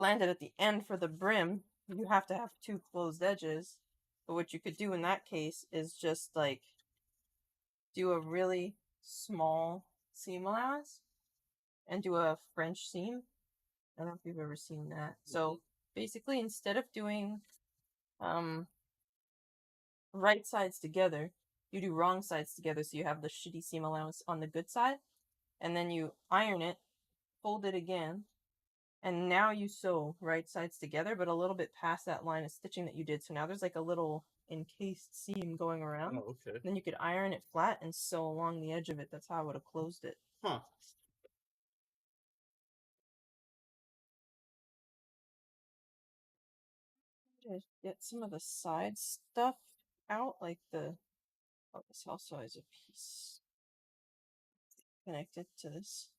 landed at the end for the brim, you have to have two closed edges. But what you could do in that case is just like do a really small seam allowance and do a French seam. I don't know if you've ever seen that. So basically, instead of doing right sides together, you do wrong sides together, so you have the shitty seam allowance on the good side, and then you iron it, fold it again, and now you sew right sides together, but a little bit past that line of stitching that you did. So now there's like a little encased seam going around. Oh, okay. Then you could iron it flat and sew along the edge of it. That's how I would have closed it. Huh. Just get some of the side stuff out, like the. Oh, this also has a piece connected to this.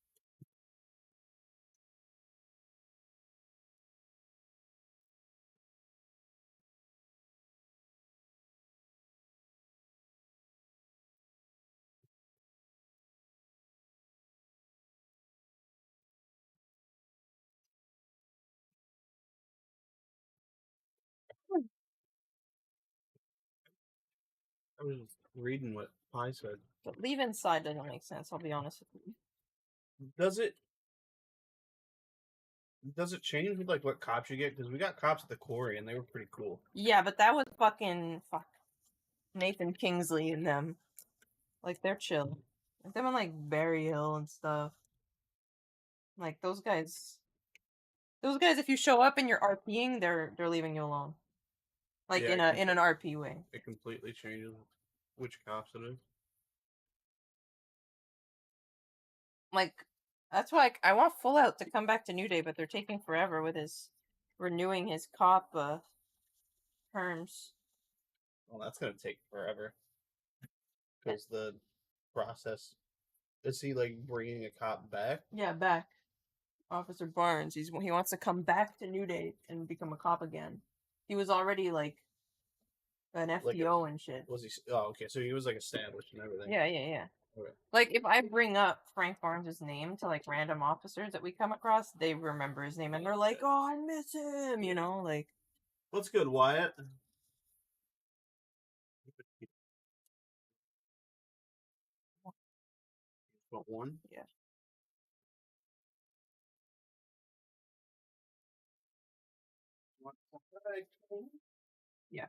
I was reading what Pi said. But leave inside doesn't make sense, I'll be honest with you. Does it change with like what cops you get? Because we got cops at the quarry and they were pretty cool. Yeah, but that was fucking Nathan Kingsley and them. Like they're chill. Like them on like Barry Hill and stuff. Like those guys. Those guys, if you show up and you're RPing, they're leaving you alone. Like Yeah, in an RP way. It completely changes which cops it is. Like that's why I want Full Out to come back to New Day, but they're taking forever with his renewing his cop terms. Well, that's gonna take forever because the process. Is he like bringing a cop back? Yeah, back. Officer Barnes. He wants to come back to New Day and become a cop again. He was already like an FTO and shit. Was he? Oh, okay. So he was like established and everything. Yeah. Okay. Like if I bring up Frank Barnes' name to like random officers that we come across, they remember his name and they're like, "Oh, I miss him," you know, like. What's good, Wyatt? What one? Yeah. Yeah.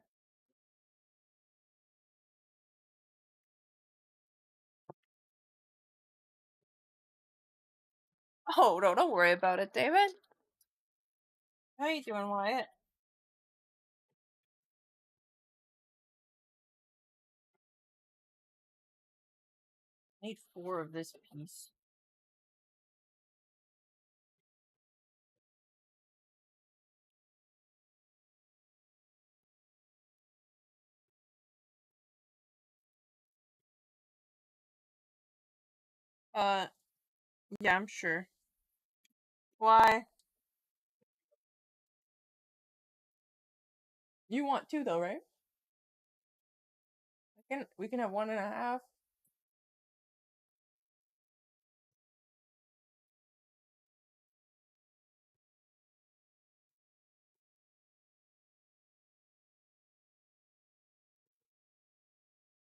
Oh, no, don't worry about it, David. How you doing, Wyatt? I need 4 of this piece. Yeah, I'm sure. Why? You want 2 though, right? We can have 1.5.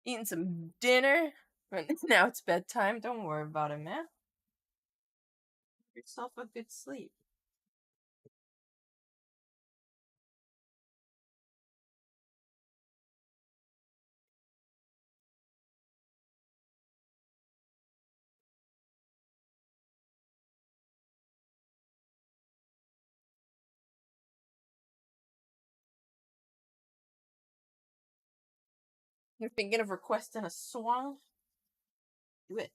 Eating some dinner, but now it's bedtime. Don't worry about it, man. Give yourself a good sleep. You're thinking of requesting a song? Do it.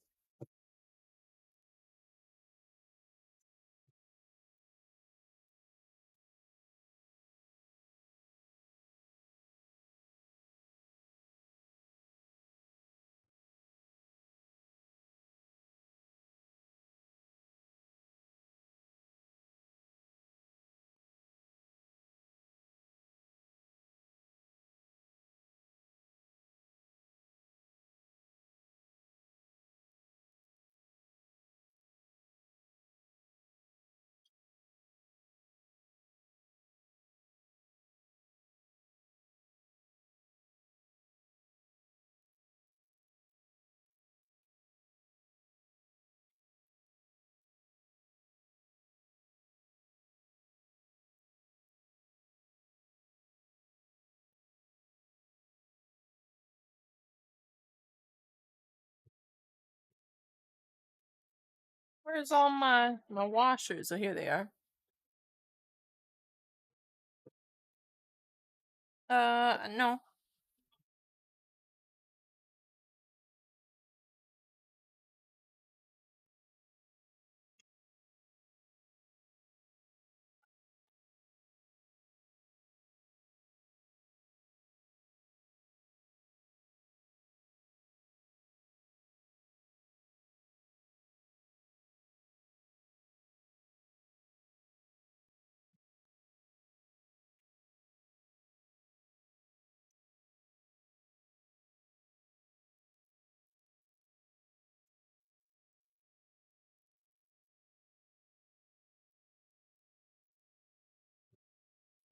Where's all my washers? Oh, here they are. No.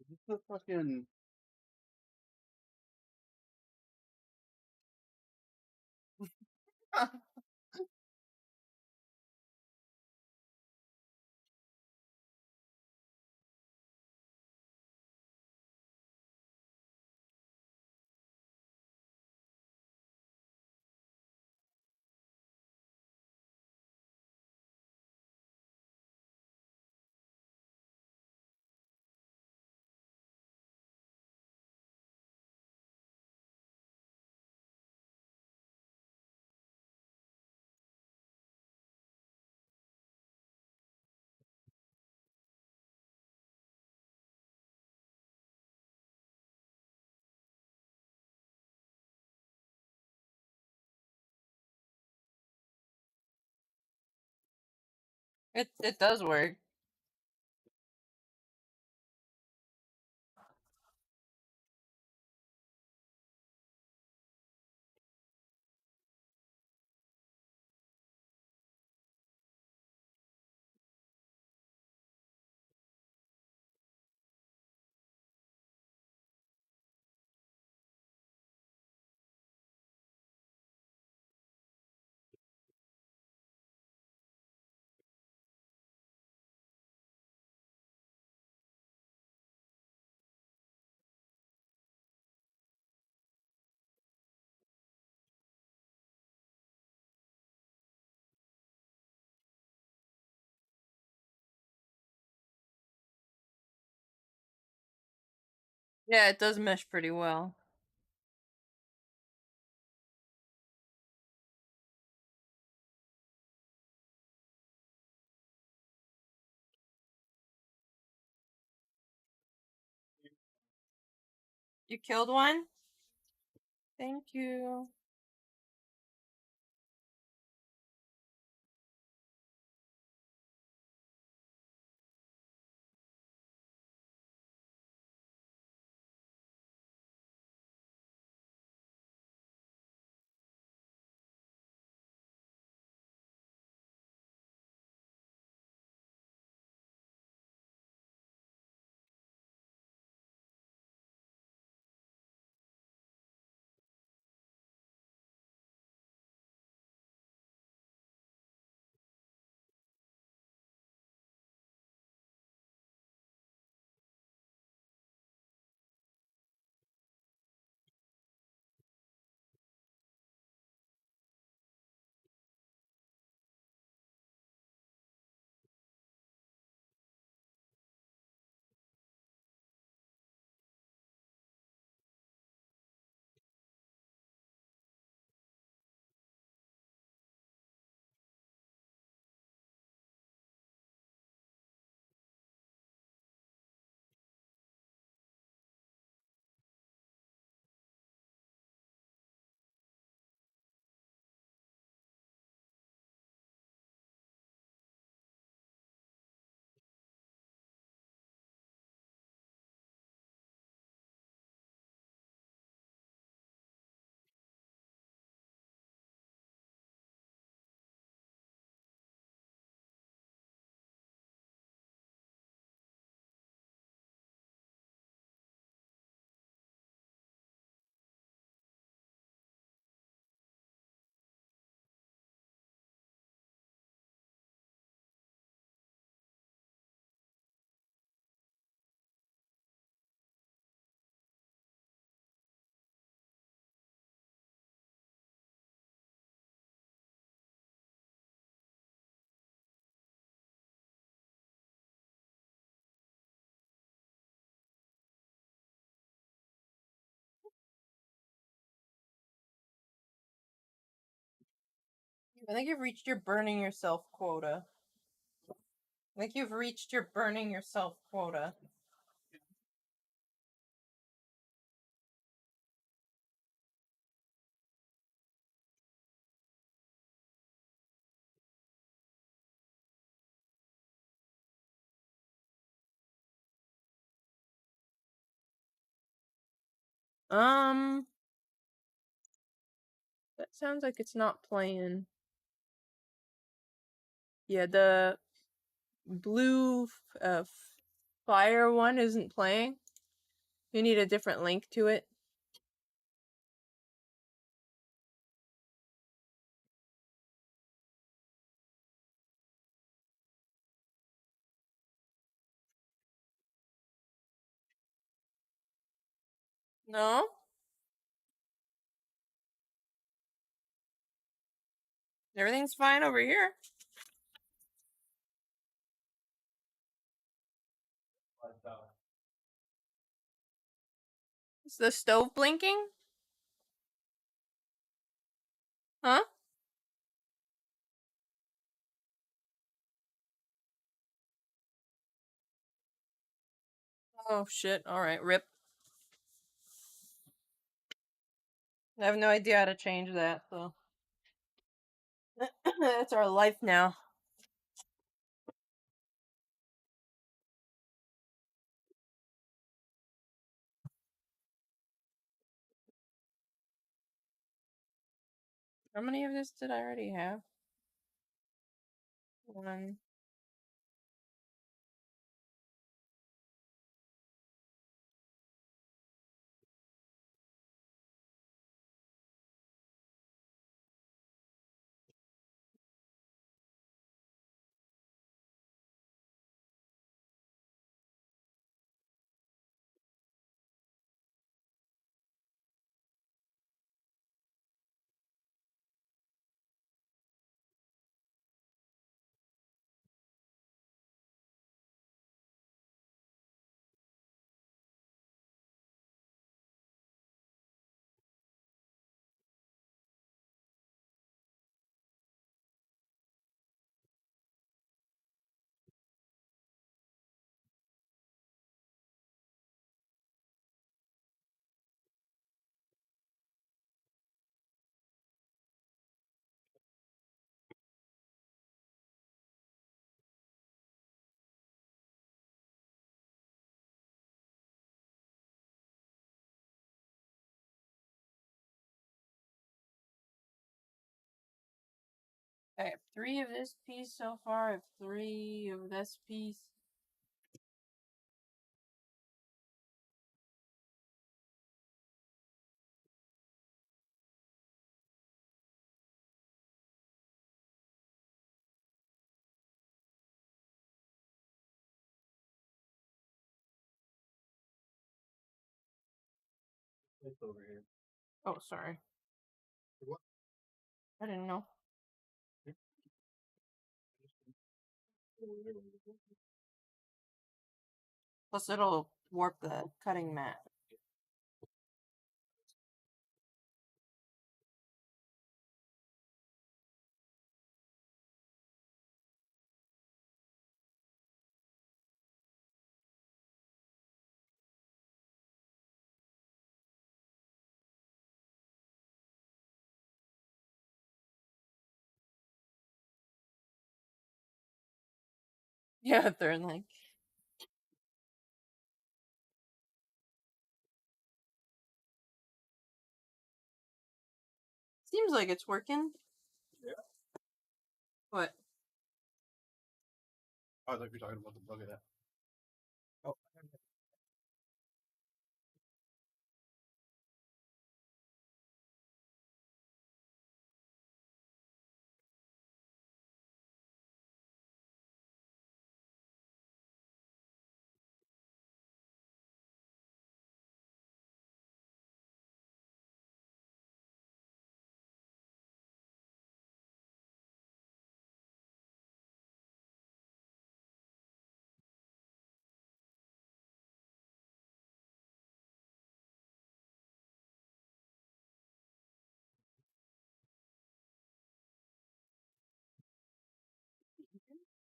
Is this the fucking It does work. Yeah, it does mesh pretty well. You killed one? Thank you. I think you've reached your burning yourself quota. I think you've reached your burning yourself quota. That sounds like it's not playing. Yeah, the blue fire one isn't playing. You need a different link to it. No? Everything's fine over here. Is the stove blinking? Huh? Oh shit. Alright, rip. I have no idea how to change that, so. That's our life now. How many of this did I already have? One. I have 3 of this piece so far. I have 3 of this piece. It's over here. Oh, sorry. What? I didn't know. Plus, it'll warp the cutting mat. Yeah, they're like. Seems like it's working. Yeah. What? I thought you were talking about the bug of that. Oh.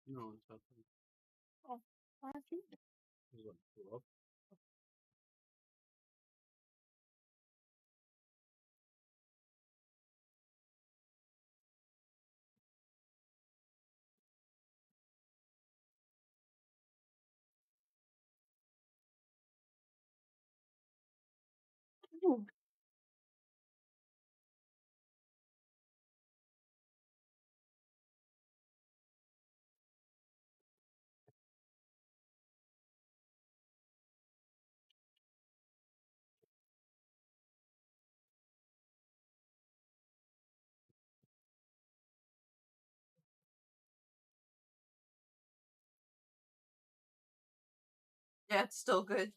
No, it's nothing. Oh, aren't you? It's like, well, Ooh. Yeah, it's still good.